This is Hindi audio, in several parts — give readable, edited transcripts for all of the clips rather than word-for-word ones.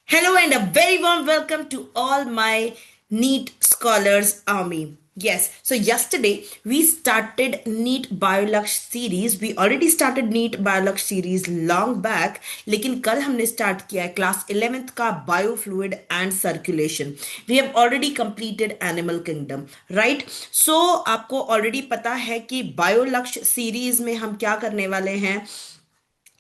Hello and a very warm welcome to all my NEET Scholars Army. Yes, so yesterday we started NEET Biolux series. We already started NEET Biolux series long back, लेकिन कल हमने स्टार्ट किया है क्लास 11th का biofluid and circulation. We have already completed animal kingdom, right? So आपको ऑलरेडी पता है कि बायोलक्ष सीरीज में हम क्या करने वाले हैं.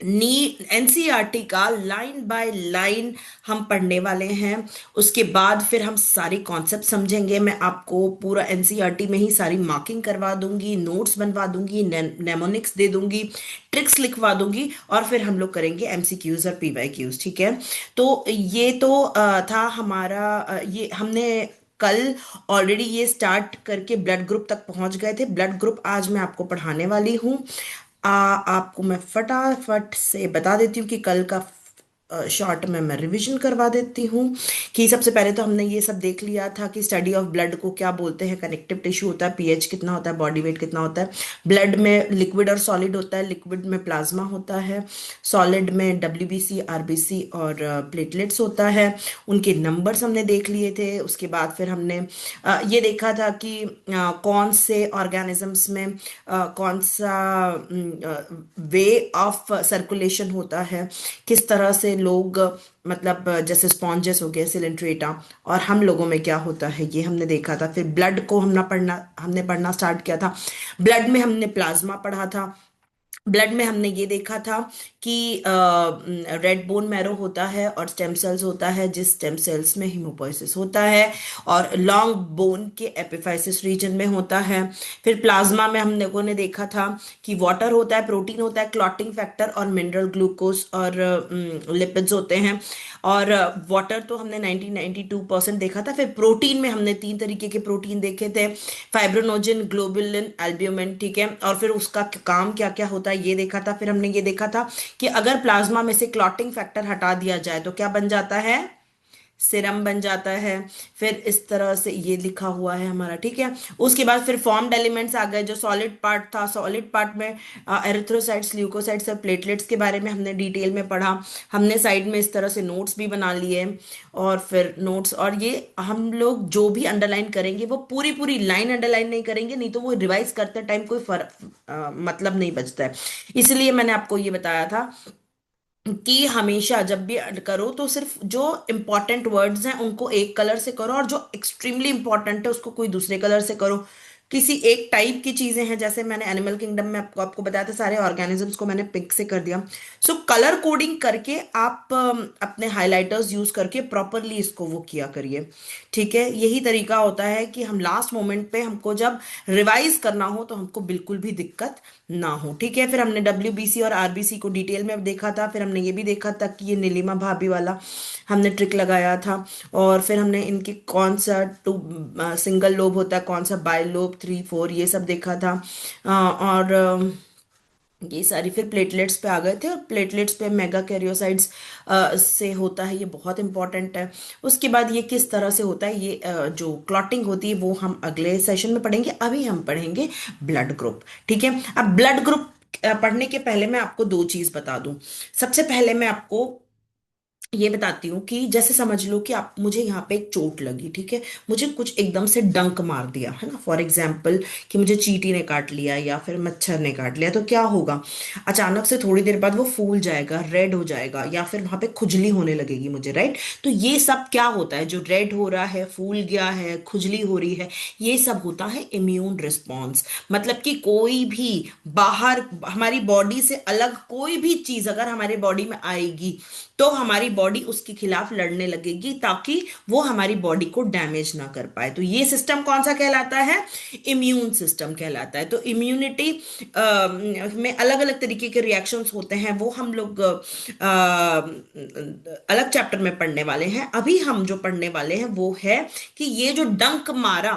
नी एनसीईआरटी का लाइन बाय लाइन हम पढ़ने वाले हैं. उसके बाद फिर हम सारे कॉन्सेप्ट समझेंगे. मैं आपको पूरा एनसीईआरटी में ही सारी मार्किंग करवा दूंगी, नोट्स बनवा दूंगी, नेमोनिक्स दे दूंगी, ट्रिक्स लिखवा दूंगी और फिर हम लोग करेंगे एमसीक्यूज और पीवाईक्यूज. ठीक है? तो ये तो था हमारा ये हमने कल ऑलरेडी ये स्टार्ट करके ब्लड ग्रुप तक पहुंच गए थे. ब्लड ग्रुप आज मैं आपको पढ़ाने वाली हूँ. आपको मैं फटाफट से बता देती हूँ कि कल का शॉर्ट में मैं रिवीजन करवा देती हूँ. कि सबसे पहले तो हमने ये सब देख लिया था कि स्टडी ऑफ ब्लड को क्या बोलते हैं. कनेक्टिव टिश्यू होता है, पीएच कितना होता है, बॉडी वेट कितना होता है. ब्लड में लिक्विड और सॉलिड होता है. लिक्विड में प्लाज्मा होता है, सॉलिड में डब्ल्यूबीसी, आरबीसी और प्लेटलेट्स होता है. उनके नंबर्स हमने देख लिए थे. उसके बाद फिर हमने ये देखा था कि कौन से ऑर्गेनिजम्स में कौन सा वे ऑफ सर्कुलेशन होता है, किस तरह से लोग मतलब जैसे स्पॉन्जेस हो गए, सिलेंट्रेटा, और हम लोगों में क्या होता है ये हमने देखा था. फिर ब्लड को हमने पढ़ना स्टार्ट किया था. ब्लड में हमने प्लाज्मा पढ़ा था. ब्लड में हमने ये देखा था कि रेड बोन मैरो होता है और स्टेम सेल्स होता है, जिस स्टेम सेल्स में हीमोपोइसिस होता है और लॉन्ग बोन के एपिफाइसिस रीजन में होता है. फिर प्लाज्मा में हम लोगों ने देखा था कि वाटर होता है, प्रोटीन होता है, क्लॉटिंग फैक्टर और मिनरल ग्लूकोज और लिपिड्स होते हैं. और वाटर तो हमने 1992% देखा था. फिर प्रोटीन में हमने तीन तरीके के प्रोटीन देखे थे: फाइब्रोनोजिन, ग्लोबुलिन, एल्ब्यूमिन. ठीक है? और फिर उसका काम क्या क्या होता है ये देखा था. फिर हमने ये देखा था कि अगर प्लाज्मा में से क्लॉटिंग फैक्टर हटा दिया जाए तो क्या बन जाता है? सिरम बन जाता है. फिर इस तरह से ये लिखा हुआ है हमारा. ठीक है? उसके बाद फिर फॉर्म्ड एलिमेंट्स आ गए. जो सॉलिड पार्ट था, सॉलिड पार्ट में एरिथ्रोसाइट्स, ल्यूकोसाइट्स और प्लेटलेट्स के बारे में हमने डिटेल में पढ़ा. हमने साइड में इस तरह से नोट्स भी बना लिए. और फिर नोट्स, और ये हम लोग जो भी अंडरलाइन करेंगे वो पूरी पूरी लाइन अंडरलाइन नहीं करेंगे, नहीं तो वो रिवाइज करते टाइम कोई फर्क मतलब नहीं बचता है. इसलिए मैंने आपको ये बताया था कि हमेशा जब भी करो तो सिर्फ जो इंपॉर्टेंट वर्ड्स हैं उनको एक कलर से करो और जो एक्सट्रीमली इंपॉर्टेंट है उसको कोई दूसरे कलर से करो. किसी एक टाइप की चीजें हैं, जैसे मैंने एनिमल किंगडम में आपको आपको बताया था, सारे ऑर्गेनिजम्स को मैंने पिंक से कर दिया. सो कलर कोडिंग करके आप अपने हाइलाइटर्स यूज करके प्रॉपरली इसको वो किया करिए. ठीक है? यही तरीका होता है कि हम लास्ट मोमेंट पे हमको जब रिवाइज करना हो तो हमको बिल्कुल भी दिक्कत ना हो. ठीक है? फिर हमने डब्ल्यूबीसी और आरबीसी को डिटेल में देखा था. फिर हमने ये भी देखा था कि ये नीलिमा भाभी वाला हमने ट्रिक लगाया था. और फिर हमने इनके कौन सा टू सिंगल लोब होता है, कौन सा बाई लोब, 3 4, ये सब देखा था. और ये सारी फिर प्लेटलेट्स पे आ गए थे. और प्लेटलेट्स पे मेगा कैरियोसाइट्स से होता है, ये बहुत इंपॉर्टेंट है. उसके बाद ये किस तरह से होता है, ये जो क्लॉटिंग होती है वो हम अगले सेशन में पढ़ेंगे. अभी हम पढ़ेंगे ब्लड ग्रुप. ठीक है? अब ब्लड ग्रुप पढ़ने के पहले मैं आपको दो चीज बता दूं. सबसे पहले मैं आपको ये बताती हूँ कि जैसे समझ लो कि आप मुझे यहाँ पे एक चोट लगी. ठीक है? मुझे कुछ एकदम से डंक मार दिया है ना, फॉर एग्जाम्पल कि मुझे चींटी ने काट लिया या फिर मच्छर ने काट लिया, तो क्या होगा? अचानक से थोड़ी देर बाद वो फूल जाएगा, रेड हो जाएगा, या फिर वहां पे खुजली होने लगेगी मुझे, राइट? तो ये सब क्या होता है? जो रेड हो रहा है, फूल गया है, खुजली हो रही है, ये सब होता है इम्यून रिस्पॉन्स. मतलब कि कोई भी बाहर हमारी बॉडी से अलग कोई भी चीज अगर हमारी बॉडी में आएगी तो हमारी बॉडी उसके खिलाफ लड़ने लगेगी ताकि वो हमारी बॉडी को डैमेज ना कर पाए. तो ये सिस्टम कौन सा कहलाता है? इम्यून सिस्टम कहलाता है. तो इम्यूनिटी में अलग अलग तरीके के रिएक्शंस होते हैं, वो हम लोग अलग चैप्टर में पढ़ने वाले हैं. अभी हम जो पढ़ने वाले हैं वो है कि ये जो डंक मारा,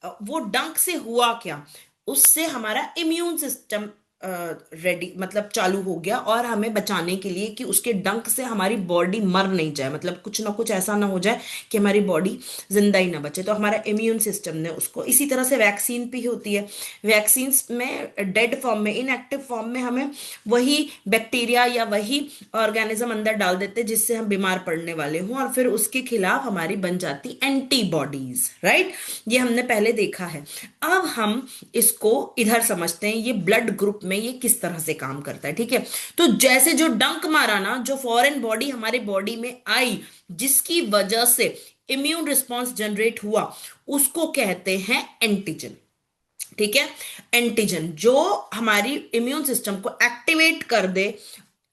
वो डंक से हुआ क्या, उससे हमारा इम्यून सिस्टम रेडी मतलब चालू हो गया, और हमें बचाने के लिए कि उसके डंक से हमारी बॉडी मर नहीं जाए, मतलब कुछ ना कुछ ऐसा ना हो जाए कि हमारी बॉडी जिंदा ही ना बचे, तो हमारा इम्यून सिस्टम ने उसको, इसी तरह से वैक्सीन भी होती है। वैक्सीन में डेड फॉर्म में, इनएक्टिव फॉर्म में हमें वही बैक्टीरिया या वही ऑर्गेनिज्म अंदर डाल देते हैं जिससे हम बीमार पड़ने वाले हों, और फिर उसके खिलाफ हमारी बन जाती एंटीबॉडीज, राइट। ये हमने पहले देखा है। अब हम इसको इधर समझते हैं, ये ब्लड ग्रुप में ये किस तरह से काम करता है, ठीक है। तो जैसे जो डंक मारा ना, जो फॉरेन बॉडी हमारे बॉडी में आई, जिसकी वजह से इम्यून रिस्पॉन्स जनरेट हुआ, उसको कहते हैं एंटीजन, ठीक है। एंटीजन जो हमारी इम्यून सिस्टम को एक्टिवेट कर दे,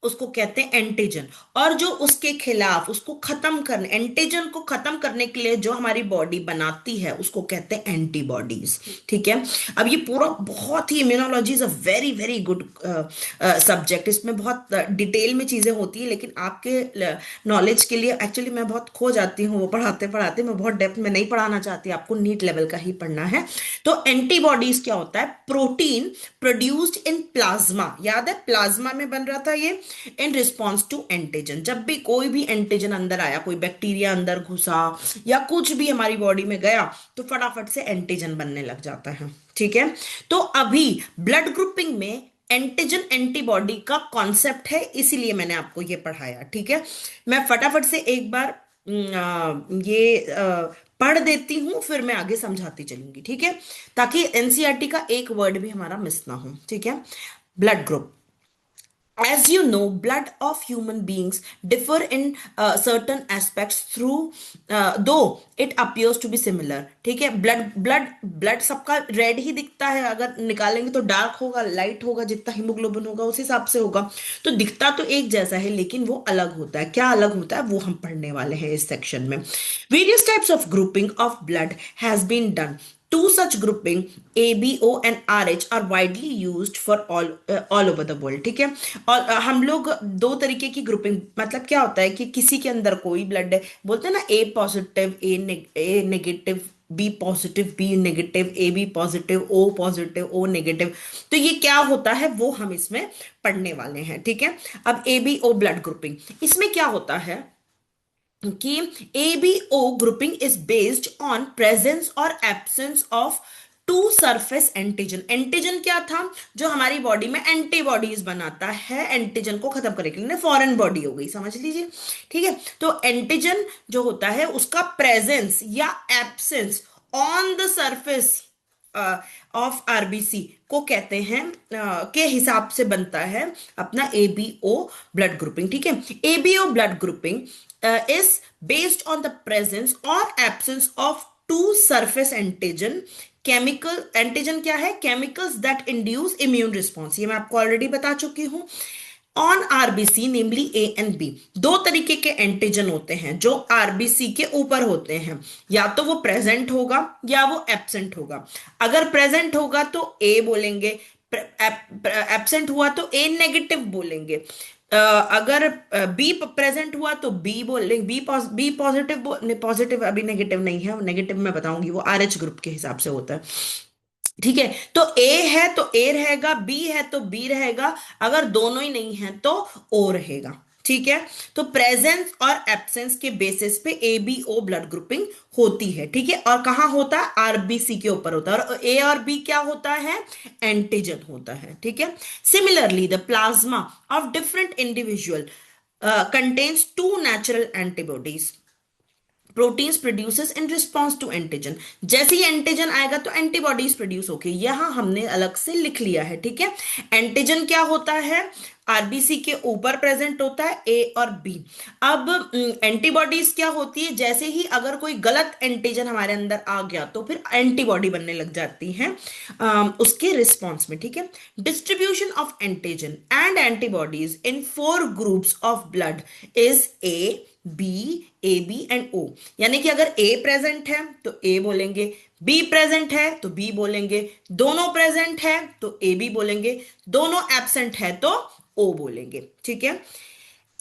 उसको कहते हैं एंटीजन। और जो उसके खिलाफ, उसको खत्म करने, एंटीजन को खत्म करने के लिए जो हमारी बॉडी बनाती है, उसको कहते हैं एंटीबॉडीज, ठीक है। अब ये पूरा बहुत ही, immunology is a very very good subject, इसमें बहुत डिटेल में चीजें होती है, लेकिन आपके नॉलेज के लिए एक्चुअली मैं बहुत खो जाती हूँ वो पढ़ाते पढ़ाते, मैं बहुत डेप्थ में नहीं पढ़ाना चाहती, आपको नीट लेवल का ही पढ़ना है। तो एंटीबॉडीज क्या होता है? प्रोटीन प्रोड्यूस्ड इन प्लाज्मा, याद है प्लाज्मा में बन रहा था ये, इन रिस्पॉन्स टू एंटीजन। जब भी कोई भी एंटीजन अंदर आया, कोई बैक्टीरिया अंदर घुसा या कुछ भी हमारी बॉडी में गया, तो फटाफट से एंटीजन बनने लग जाता है, ठीक है। तो अभी ब्लड ग्रुपिंग में एंटीजन एंटीबॉडी का कॉन्सेप्ट है, इसीलिए मैंने आपको ये पढ़ाया, ठीक है। मैं फटाफट से एक बार पढ़ देती हूं, फिर मैं आगे समझाती चलूंगी, ठीक है, ताकि एनसीईआरटी का एक वर्ड भी हमारा मिस ना हो, ठीक है। Blood group, as you know, blood of human beings differ in certain aspects through though it appears to be similar, ठीक है। ब्लड सबका रेड ही दिखता है, अगर निकालेंगे तो डार्क होगा, लाइट होगा, जितना हीमोग्लोबिन होगा उस हिसाब से होगा, तो दिखता तो एक जैसा है, लेकिन वो अलग होता है। क्या अलग होता है वो हम पढ़ने वाले हैं इस सेक्शन में। Various types of grouping of blood has been done. Two such grouping, A, B, O and RH are widely used for all over the world, ठीक है। और हम लोग दो तरीके की ग्रुपिंग, मतलब क्या होता है कि किसी के अंदर कोई ब्लड है, बोलते हैं ना A positive, A negative, B positive, B negative, A B positive, O positive, O negative, तो ये क्या होता है वो हम इसमें पढ़ने वाले हैं, ठीक है। अब A B O blood grouping, इसमें क्या होता है कि ABO grouping is based on presence और absence of two surface antigen. Antigen क्या था? जो हमारी बॉडी में एंटीबॉडीज बनाता है एंटीजन को खत्म करने के लिए, फॉरेन बॉडी हो गई, समझ लीजिए, ठीक है। तो एंटीजन जो होता है उसका प्रेजेंस या absence on the surface of RBC को कहते हैं के हिसाब से बनता है अपना एबीओ ब्लड ग्रुपिंग, ठीक है। ABO blood grouping is based on the presence or absence of two surface antigen chemical antigen क्या है? chemicals that induce immune response, ये मैं आपको ऑलरेडी बता चुकी हूं। On RBC namely A and B, दो तरीके के एंटीजन होते हैं जो आरबीसी के ऊपर होते हैं, या तो वो प्रेजेंट होगा या वो एब्सेंट होगा। अगर प्रेजेंट होगा तो ए बोलेंगे, एब्सेंट हुआ तो ए नेगेटिव बोलेंगे। अगर बी प्रेजेंट हुआ तो बी बोलेंगे, बी पॉजिटिव, पॉजिटिव अभी नेगेटिव नहीं है, नेगेटिव मैं बताऊंगी, वो आरएच ग्रुप के हिसाब से होता है, ठीक है। तो ए है तो ए रहेगा, बी है तो बी रहेगा, अगर दोनों ही नहीं है तो ओ रहेगा, ठीक है। तो प्रेजेंस और एब्सेंस के बेसिस पे A B O blood grouping होती है, ठीक है। और कहां होता है? आरबीसी के ऊपर होता है। और ए और बी क्या होता है? एंटीजन होता है, ठीक है। Similarly the plasma of different individual contains two natural antibodies, proteins produces in response to antigen. जैसे ही एंटीजन आएगा तो एंटीबॉडीज प्रोड्यूस होगी, यहां हमने अलग से लिख लिया है, ठीक है। एंटीजन क्या होता है? आरबीसी के ऊपर प्रेजेंट होता है, ए और बी। अब एंटीबॉडीज क्या होती है? जैसे ही अगर कोई गलत एंटीजन हमारे अंदर आ गया तो फिर एंटीबॉडी बनने लग जाती है उसके रिस्पॉन्स में, ठीक है। Distribution of antigen and antibodies in 4 groups of blood is A B, A B and O. यानी कि अगर ए प्रेजेंट है तो ए बोलेंगे, बी प्रेजेंट है तो बी बोलेंगे, दोनों प्रेजेंट है तो ए बी बोलेंगे, दोनों एब्सेंट है तो ओ बोलेंगे, ठीक है।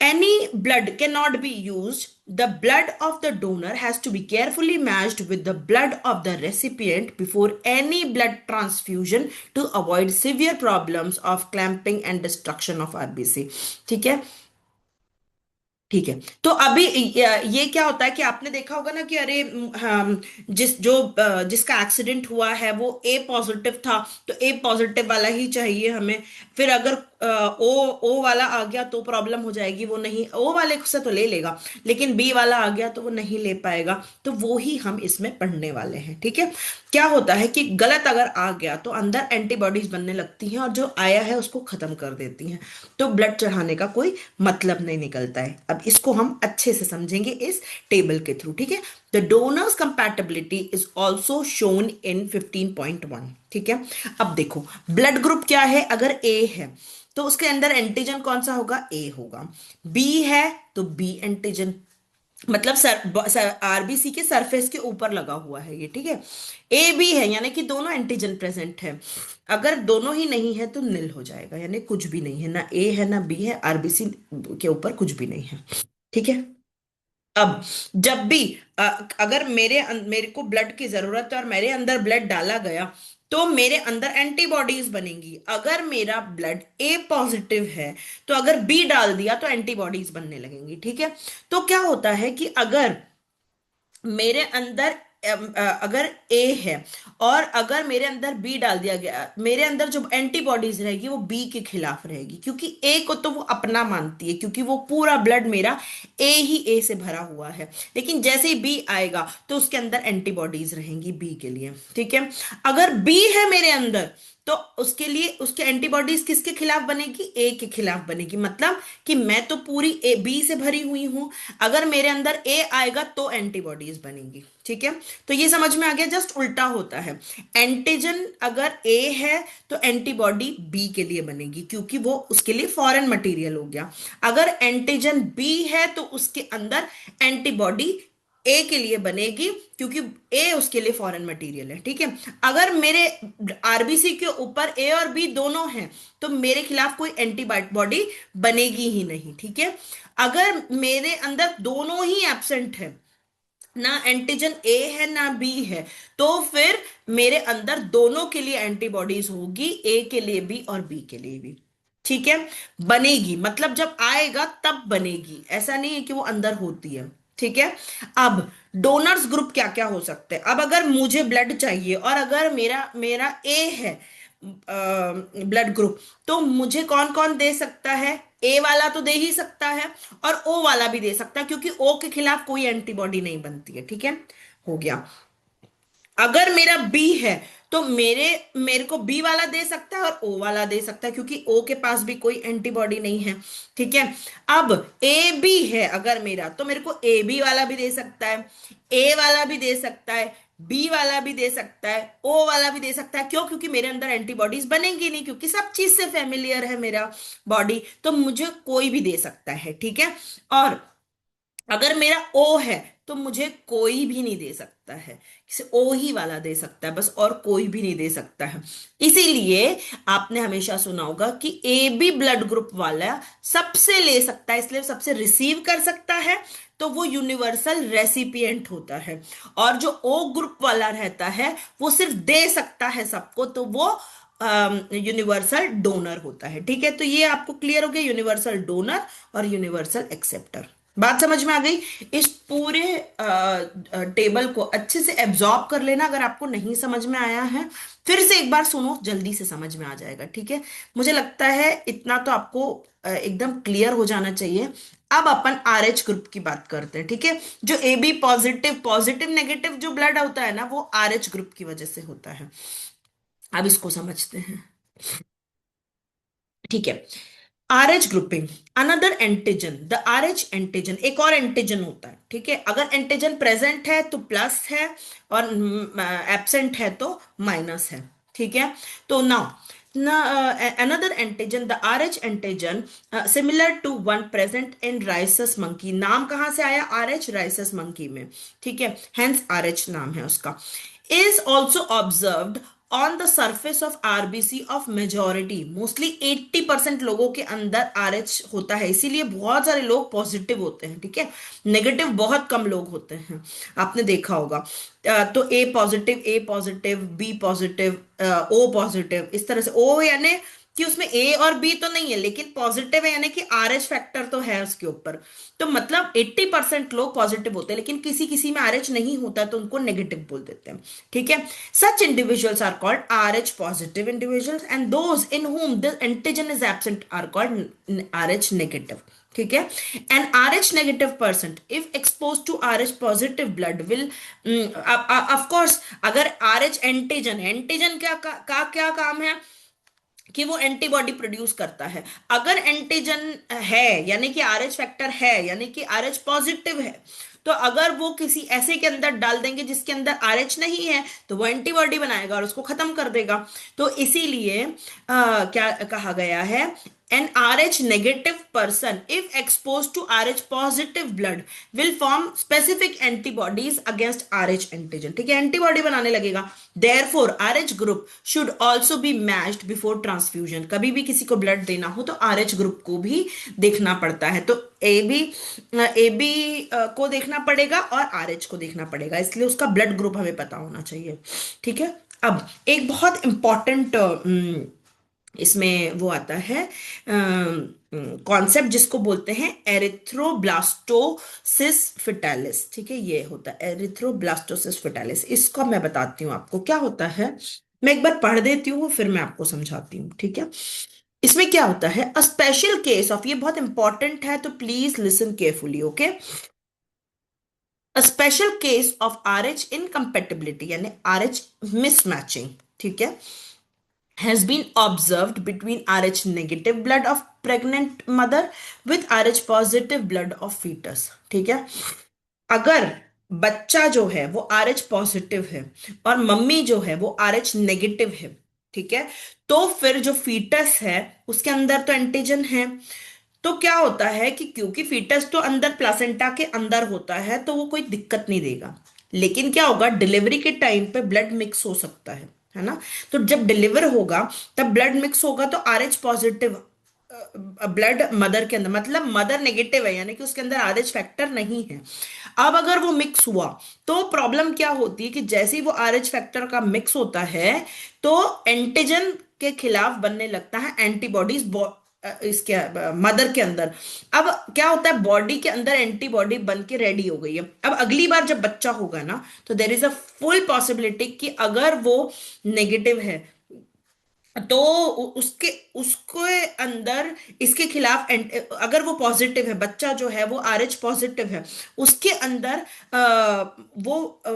Any blood cannot be used. The blood of the donor has to be carefully matched with the blood of the recipient before any blood transfusion to avoid severe problems of clamping and destruction of RBC. ठीक है, ठीक है। तो अभी ये क्या होता है कि आपने देखा होगा ना कि अरे हम जिसका एक्सीडेंट हुआ है वो ए पॉजिटिव था, तो ए पॉजिटिव वाला ही चाहिए हमें। फिर अगर ओ ओ वाला आ गया तो प्रॉब्लम हो जाएगी, वो नहीं, ओ वाले से तो ले लेगा, लेकिन बी वाला आ गया तो वो नहीं ले पाएगा। तो वो ही हम इसमें पढ़ने वाले हैं, ठीक है। क्या होता है कि गलत अगर आ गया तो अंदर एंटीबॉडीज बनने लगती हैं और जो आया है उसको खत्म कर देती हैं, तो ब्लड चढ़ाने का कोई मतलब नहीं निकलता है। अब इसको हम अच्छे से समझेंगे इस टेबल के थ्रू, ठीक है। The donors compatibility is also shown in 15.1, ठीक है। अब देखो ब्लड ग्रुप क्या है, अगर ए है तो उसके अंदर एंटीजन कौन सा होगा, ए होगा। बी है तो बी एंटीजन, मतलब आरबीसी के सरफेस के ऊपर लगा हुआ है ये, ठीक है। ए बी है यानी कि दोनों एंटीजन प्रेजेंट है। अगर दोनों ही नहीं है तो निल हो जाएगा, यानी कुछ भी नहीं है, ना ए है ना बी है, आरबीसी के ऊपर कुछ भी नहीं है, ठीक है। अब जब भी अगर मेरे को ब्लड की जरूरत है और मेरे अंदर ब्लड डाला गया तो मेरे अंदर एंटीबॉडीज बनेंगी। अगर मेरा ब्लड ए पॉजिटिव है तो अगर बी डाल दिया तो एंटीबॉडीज बनने लगेंगी, ठीक है। तो क्या होता है कि अगर मेरे अंदर अगर ए है और अगर मेरे अंदर बी डाल दिया गया, मेरे अंदर जो एंटीबॉडीज रहेगी वो बी के खिलाफ रहेगी, क्योंकि ए को तो वो अपना मानती है, क्योंकि वो पूरा ब्लड मेरा ए से भरा हुआ है। लेकिन जैसे ही बी आएगा तो उसके अंदर एंटीबॉडीज रहेंगी बी के लिए, ठीक है। अगर बी है मेरे अंदर तो उसके लिए उसके एंटीबॉडीज किसके खिलाफ बनेगी, ए के खिलाफ बनेगी। मतलब कि मैं तो पूरी ए बी से भरी हुई हूं, अगर मेरे अंदर ए आएगा तो एंटीबॉडीज बनेगी, ठीक है। तो ये समझ में आ गया, जस्ट उल्टा होता है। एंटीजन अगर ए है तो एंटीबॉडी बी के लिए बनेगी, क्योंकि वो उसके लिए फॉरेन मटेरियल हो गया। अगर एंटीजन बी है तो उसके अंदर एंटीबॉडी ए के लिए बनेगी, क्योंकि ए उसके लिए फॉरेन मटेरियल है, ठीक है। अगर मेरे आरबीसी के ऊपर ए और बी दोनों हैं तो मेरे खिलाफ कोई एंटीबॉडी बनेगी ही नहीं, ठीक है। अगर मेरे अंदर दोनों ही एब्सेंट है, ना एंटीजन ए है ना बी है, तो फिर मेरे अंदर दोनों के लिए एंटीबॉडीज होगी, ए के लिए भी और बी के लिए भी, ठीक है। बनेगी मतलब जब आएगा तब बनेगी, ऐसा नहीं है कि वो अंदर होती है, ठीक है। अब डोनर्स ग्रुप क्या क्या हो सकते हैं। अब अगर मुझे ब्लड चाहिए और अगर मेरा मेरा ए है ब्लड ग्रुप, तो मुझे कौन कौन दे सकता है, ए वाला तो दे ही सकता है और ओ वाला भी दे सकता है, क्योंकि ओ के खिलाफ कोई एंटीबॉडी नहीं बनती है, ठीक है। हो गया। अगर मेरा बी है तो मेरे मेरे को बी वाला दे सकता है और ओ वाला दे सकता है, क्योंकि ओ के पास भी कोई एंटीबॉडी नहीं है, ठीक है। अब ए बी है अगर मेरा, तो मेरे को ए बी वाला भी दे सकता है, ए वाला भी दे सकता है, बी वाला भी दे सकता है, ओ वाला भी दे सकता है। क्यों? क्योंकि मेरे अंदर एंटीबॉडीज बनेंगी नहीं, क्योंकि सब चीज से फेमिलियर है मेरा बॉडी, तो मुझे कोई भी दे सकता है, ठीक है। और अगर मेरा ओ है तो मुझे कोई भी नहीं दे सकता है, किसी ओ ही वाला दे सकता है बस, और कोई भी नहीं दे सकता है। इसीलिए आपने हमेशा सुना होगा कि ए बी ब्लड ग्रुप वाला सबसे ले सकता है, इसलिए सबसे रिसीव कर सकता है, तो वो यूनिवर्सल रेसिपिएंट होता है। और जो ओ ग्रुप वाला रहता है वो सिर्फ दे सकता है सबको, तो वो यूनिवर्सल डोनर होता है, ठीक है। तो ये आपको क्लियर हो गया, यूनिवर्सल डोनर और यूनिवर्सल एक्सेप्टर। बात समझ में आ गई। इस पूरे टेबल को अच्छे से एब्जॉर्ब कर लेना, अगर आपको नहीं समझ में आया है फिर से एक बार सुनो, जल्दी से समझ में आ जाएगा, ठीक है। मुझे लगता है इतना तो आपको एकदम क्लियर हो जाना चाहिए। अब अपन आर एच ग्रुप की बात करते हैं, ठीक है। जो A B positive positive negative जो ब्लड होता है ना, वो आर एच ग्रुप की वजह से होता है। अब इसको समझते हैं, ठीक है। R H grouping, another antigen, the are H antigen, एक और एंटीजन होता है, ठीक है। अगर एंटीजन प्रेजेंट है तो प्लस है और एब्सेंट है तो माइनस है, ठीक है। तो now another antigen, the RH antigen, similar to one present in rhesus monkey, नाम कहां से आया, RH rhesus monkey में, ठीक है, hence RH नाम है उसका, is also observed on the surface of RBC of majority, mostly 80% लोगों के अंदर आरएच होता है, इसीलिए बहुत सारे लोग पॉजिटिव होते हैं, ठीक है। नेगेटिव बहुत कम लोग होते हैं, आपने देखा होगा। तो A positive, B positive, O positive, इस तरह से। ओ यानी कि उसमें ए और बी तो नहीं है, लेकिन पॉजिटिव है, यानी कि आरएच फैक्टर तो है उसके ऊपर। तो मतलब 80% लोग पॉजिटिव होते हैं, लेकिन किसी किसी में आरएच नहीं होता तो उनको नेगेटिव बोल देते हैं, ठीक है। Such individuals are called Rh positive individuals, and those in whom the antigen is absent are called Rh negative, ठीक है। An R H negative person if expose to R H positive blood will, of course, अगर आर एच एंटीजन, एंटीजन क्या काम है कि वो एंटीबॉडी प्रोड्यूस करता है। अगर एंटीजन है यानी कि आरएच फैक्टर है, यानी कि आरएच पॉजिटिव है, तो अगर वो किसी ऐसे के अंदर डाल देंगे जिसके अंदर आरएच नहीं है, तो वो एंटीबॉडी बनाएगा और उसको खत्म कर देगा। तो इसीलिए क्या कहा गया है, an Rh negative person if exposed to Rh positive blood will form specific antibodies against Rh antigen, ठीक है, एंटीबॉडी बनाने लगेगा। therefore Rh group should also be matched before transfusion, कभी भी किसी को ब्लड देना हो तो Rh ग्रुप को भी देखना पड़ता है। तो ए बी को देखना पड़ेगा और Rh को देखना पड़ेगा, इसलिए उसका ब्लड ग्रुप हमें पता होना चाहिए, ठीक है। अब एक बहुत इंपॉर्टेंट इसमें वो आता है कॉन्सेप्ट, जिसको बोलते हैं एरिथ्रोब्लास्टोसिस फिटालिस, ठीक है। ये होता है एरिथ्रोब्लास्टोसिस फिटालिस, इसको मैं बताती हूँ आपको क्या होता है। मैं एक बार पढ़ देती हूँ फिर मैं आपको समझाती हूँ, ठीक है। इसमें क्या होता है, अ स्पेशल केस ऑफ, ये बहुत इंपॉर्टेंट है तो please listen carefully, okay. A special case of R H incompatibility यानी आर एच मिसमैचिंग, ठीक है, has been observed between Rh negative blood of pregnant mother with Rh positive blood of fetus, ठीक है। अगर बच्चा जो है वो RH पॉजिटिव है और मम्मी जो है वो RH नेगेटिव है, ठीक है, तो फिर जो फीटस है उसके अंदर तो एंटीजन है। तो क्या होता है कि क्योंकि फीटस तो अंदर प्लासेंटा के अंदर होता है तो वो कोई दिक्कत नहीं देगा, लेकिन क्या होगा, डिलीवरी के टाइम पे ब्लड मिक्स हो सकता है ना। तो जब डिलीवर होगा तब ब्लड मिक्स होगा तो आरएच पॉजिटिव ब्लड मदर के अंदर, मतलब मदर नेगेटिव है यानी कि उसके अंदर आरएच फैक्टर नहीं है। अब अगर वो मिक्स हुआ तो प्रॉब्लम क्या होती है कि जैसे ही वो आरएच फैक्टर का मिक्स होता है तो एंटीजन के खिलाफ बनने लगता है एंटीबॉडीज इसके मदर के अंदर। अब क्या होता है, बॉडी के अंदर एंटीबॉडी बन के रेडी हो गई है। अब अगली बार जब बच्चा होगा ना तो there is a full possibility कि अगर वो नेगेटिव है तो उसके उसके अंदर इसके खिलाफ अगर वो पॉजिटिव है, बच्चा जो है वो आरएच पॉजिटिव है, उसके अंदर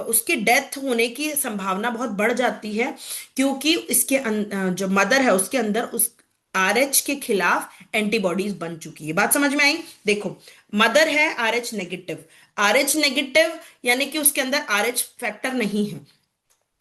उसकी डेथ होने की संभावना बहुत बढ़ जाती है, क्योंकि जो मदर है उसके अंदर उस आरएच के खिलाफ एंटीबॉडीज बन चुकी है। बात समझ में आई? देखो, मदर है आरएच नेगेटिव, आरएच नेगेटिव यानी कि उसके अंदर आरएच फैक्टर नहीं है।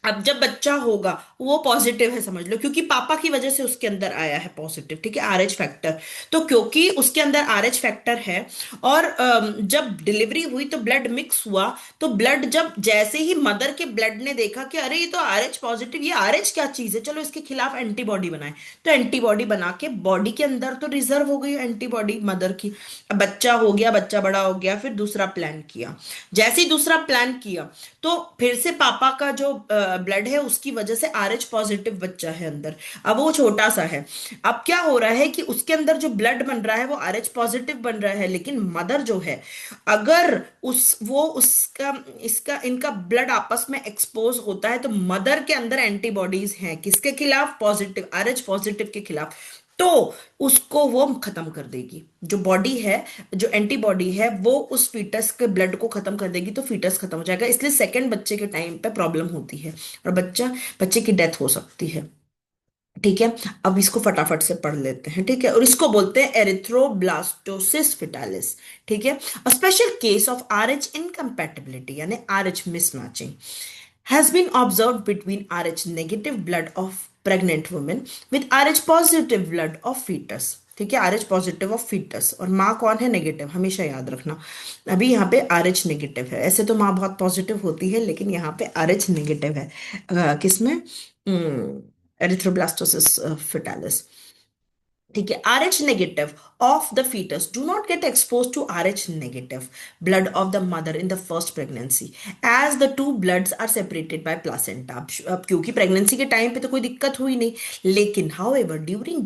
अब जब बच्चा होगा वो पॉजिटिव है समझ लो, क्योंकि पापा की वजह से उसके अंदर आया है पॉजिटिव, ठीक है, आरएच फैक्टर। तो क्योंकि उसके अंदर आरएच फैक्टर है और जब डिलीवरी हुई तो ब्लड मिक्स हुआ, तो ब्लड जब जैसे ही मदर के ब्लड ने देखा कि अरे ये तो आरएच पॉजिटिव, ये आरएच क्या चीज है, चलो इसके खिलाफ एंटीबॉडी बनाए, तो एंटीबॉडी बना के बॉडी के अंदर तो रिजर्व हो गई एंटीबॉडी मदर की। अब बच्चा हो गया, बच्चा बड़ा हो गया, फिर दूसरा प्लान किया। जैसे ही दूसरा प्लान किया तो फिर से पापा का जो ब्लड है उसकी वजह से आरएच पॉजिटिव बच्चा है अंदर। अब वो छोटा सा है। अब क्या हो रहा है कि उसके अंदर जो ब्लड बन रहा है वो आरएच पॉजिटिव बन रहा है, लेकिन मदर जो है, अगर उसका इसका इनका ब्लड आपस में एक्सपोज होता है तो मदर के अंदर एंटीबॉडीज हैं किसके खिलाफ, पॉजिटिव, आरएच पॉजिटिव के खिलाफ। तो उसको वो खत्म कर देगी, जो बॉडी है, जो एंटीबॉडी है वो उस फीटस के ब्लड को खत्म कर देगी, तो फीटस खत्म हो जाएगा। इसलिए सेकंड बच्चे के टाइम पे प्रॉब्लम होती है और बच्चे की डेथ हो सकती है, ठीक है। अब इसको फटाफट से पढ़ लेते हैं, ठीक है, और इसको बोलते हैं एरिथ्रोब्लास्टोसिस फिटालिस, ठीक है। A special case of Rh incompatibility यानी Rh mismatching has been observed between Rh negative blood of pregnant women with Rh positive blood of fetus, ठीक है, R H positive of fetus, और माँ कौन है, नेगेटिव, हमेशा याद रखना। अभी यहाँ पे आर एच नेगेटिव है, ऐसे तो माँ बहुत पॉजिटिव होती है, लेकिन यहाँ पे आर एच नेगेटिव है। किसमें, एरिथ्रोब्लास्टोसिस फिटालिस। ठीक है, R H negative of the fetus do not get exposed to RH negative blood of the mother in the first pregnancy as the two bloods are separated by placenta। अब क्योंकि प्रेगनेंसी के टाइम पे तो कोई दिक्कत हुई नहीं, लेकिन however during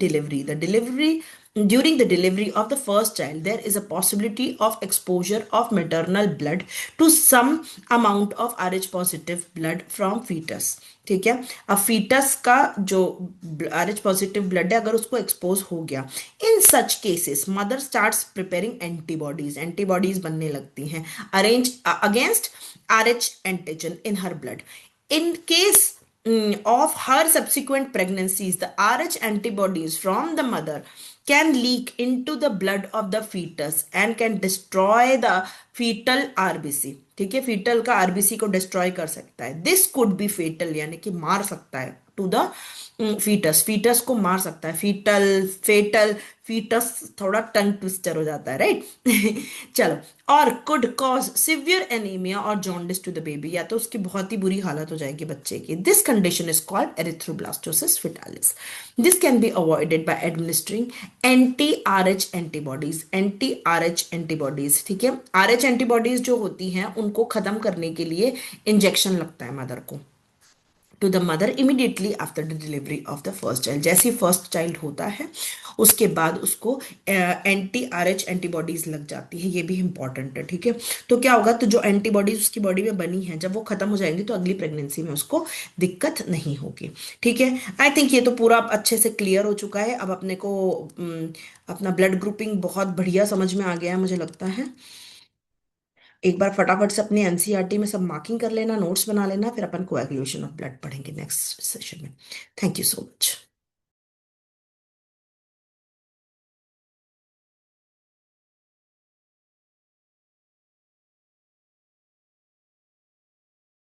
the delivery of the first child there is a possibility of exposure of maternal blood to some amount of RH positive blood from fetus। ठीक है, अब फीटस का जो आर एच पॉजिटिव ब्लड है, अगर उसको एक्सपोज हो गया, in such cases mother starts preparing antibodies, antibodies बनने लगती हैं arrange against R H antigen in her blood. In case of her subsequent pregnancies, the RH antibodies from the mother can leak into the blood of the fetus and can destroy the fetal RBC। ठीक है, फीटल का आरबीसी को डिस्ट्रॉय कर सकता है। दिस कुड बी फेटल, यानी कि मार सकता है टू द फीटस, फीटस को मार सकता है। फीटल फेटल, फीटस थोड़ा टंग ट्विस्टर हो जाता है, राइट। चलो, और कुड कॉज सिवियर एनीमिया और जॉन्डिस टू द बेबी, या तो उसकी बहुत ही बुरी हालत हो जाएगी बच्चे की। This condition is called erythroblastosis fetalis. This can be avoided by administering anti R H antibodies, anti R H antibodies. ठीक है, आर एच एंटीबॉडीज जो होती हैं उनको खत्म करने के लिए इंजेक्शन लगता है मदर को, to the mother immediately after the delivery of the first child. जैसे ही फर्स्ट चाइल्ड होता है उसके बाद उसको एंटी आर एच एंटीबॉडीज लग जाती है, ये भी इंपॉर्टेंट है। ठीक है, तो क्या होगा, तो जो एंटीबॉडीज उसकी बॉडी में बनी है जब वो खत्म हो जाएंगी तो अगली प्रेगनेंसी में उसको दिक्कत नहीं होगी। ठीक है, आई थिंक ये तो पूरा अच्छे से क्लियर हो चुका है। अब अपने को अपना ब्लड ग्रुपिंग बहुत बढ़िया समझ में आ गया है मुझे लगता है। एक बार फटाफट से अपनी एनसीईआरटी में सब मार्किंग कर लेना, नोट्स बना लेना, फिर अपन कोएगुलेशन ऑफ ब्लड पढ़ेंगे नेक्स्ट सेशन में। Thank you so much.